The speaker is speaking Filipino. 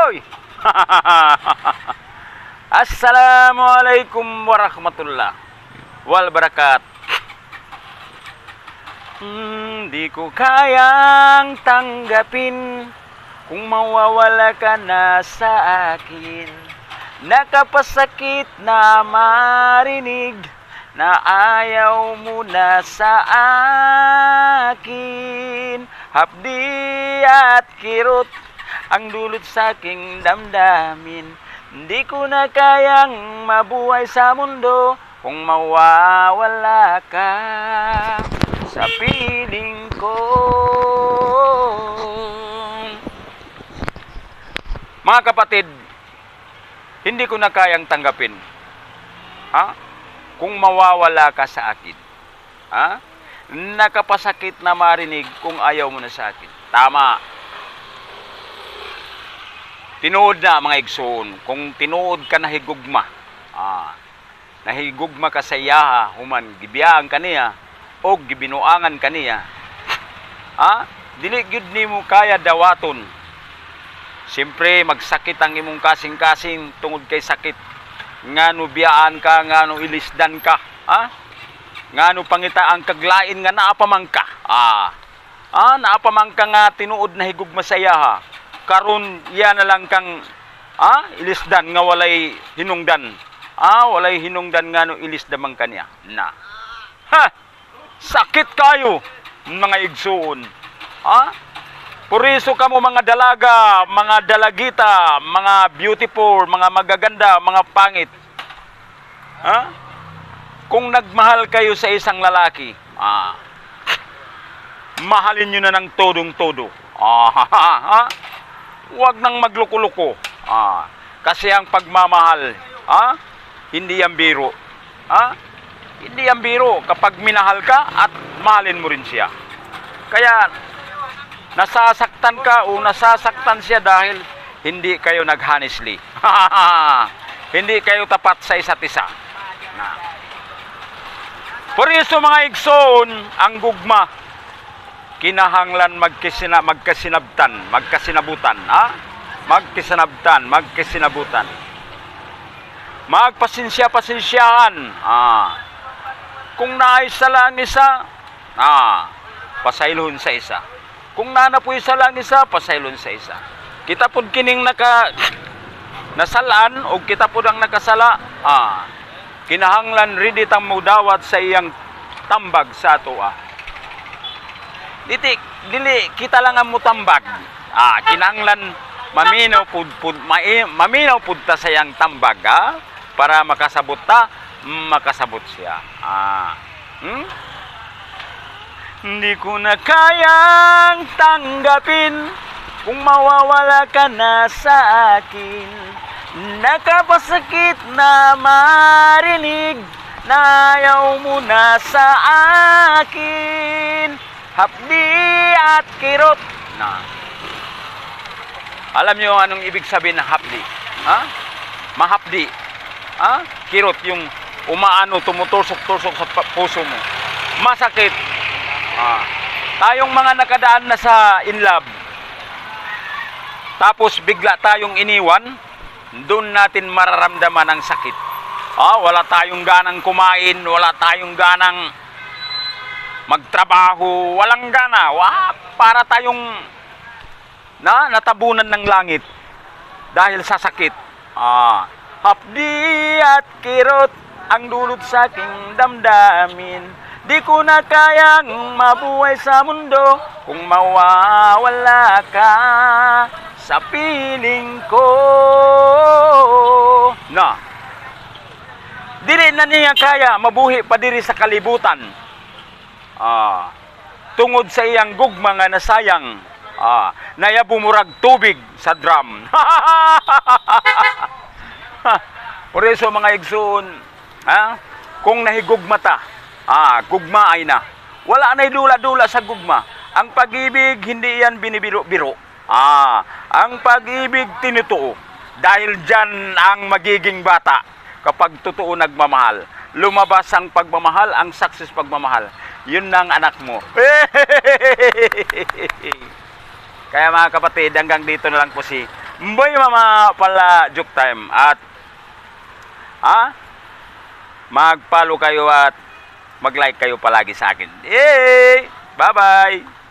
Hoy! Assalamualaikum warahmatullah wal barakat. Di ko kayang tanggapin kung mawawala ka na sa akin. Nakapasakit na marinig na ayaw mo na sa akin. Hapdi at kirot ang dulot sa aking damdamin. Hindi ko na kayang mabuhay sa mundo kung mawawala ka sa piling ko. Mga kapatid, hindi ko na kayang tanggapin kung mawawala ka sa akin. Nakapasakit na marinig kung ayaw mo na sa akin. Tama. Tinuod na mga igsoon, kung tinuod ka nahigugma, nahigugma ka sa iyaha, human gibiyaan ka niya, o gibinuangan ka niya, dili gyud nimo kaya dawaton. Siyempre, magsakit ang imong kasing-kasing tungod kay sakit. Ngano biyaan ka, ngano ilisdan ka, ngano pangita ang kaglain nga naapamang ka. Naapamang ka nga tinuod na higugma sa iyaha. Karon iya na lang kang ilisdan nga walay hinungdan. Walay hinungdan nga no ilisdamang kaniya. Sakit kayo, mga igsoon. Puriso ka mo mga dalaga, mga dalagita, mga beautiful, mga magaganda, mga pangit. Kung nagmahal kayo sa isang lalaki, mahalin nyo na ng todong-todo. Huwag nang magluko-luko. Kasi ang pagmamahal, hindi yan biro. Hindi yan biro kapag minahal ka at mahalin mo rin siya. Kaya nasasaktan ka o nasasaktan siya dahil hindi kayo nag-honestly. Hindi kayo tapat sa isa't isa. Por eso mga igsoon, ang gugma, kinahanglan magkasinabutan. Magpasensya-pasensyahan. Kung naisala ang isa, pasaylon sa isa. Kung nanapoy sa lang isa, pasaylon sa isa. Kita pod kining nasalaan o kita pod ang nakasala, kinahanglan ready tang mudawat sa iyang tambag sa atoa. Dili kita lang ang mutambag. Kinahanglan maminaw pud ta sa iyang tambag, para makasabot siya. Hindi ko na kayang tanggapin kung mawawala ka na sa akin. Nakapasakit na marinig na ayaw mo na sa akin. Hapdi at kirot. Alam niyo anong ibig sabihin ng hapdi? Mahapdi. Kirot, yung umaano, tumutusok-tusok sa puso mo. Masakit. Tayong mga nakadaan na sa in love, tapos bigla tayong iniwan, doon natin mararamdaman ang sakit. Wala tayong ganang kumain, wala tayong ganang magtrabaho, walang gana. Para tayong natabunan ng langit dahil sa sakit. Hapdi at kirot ang dulot sa aking damdamin. Di ko na kayang mabuhay sa mundo kung mawawala ka sa piling ko. Dili na niya kaya mabuhi pa diri sa kalibutan. Tungod sa iyang gugma nga nasayang, nayabumurag tubig sa drum. Por eso mga igsoon, kung nahigugma ta, gugma ay na. Wala na'y dula-dula sa gugma. Ang pag-ibig, hindi yan binibiro-biro. Ang pag-ibig, tinutuo. Dahil dyan ang magiging bata kapag totoo nagmamahal. Lumabas ang pagmamahal, ang success pagmamahal. Yun na ang anak mo. Kaya mga kapatid, hanggang dito na lang po si Mboy mama pala joke time at mag-follow kayo at mag-like kayo palagi sa akin. Yay! Bye-bye!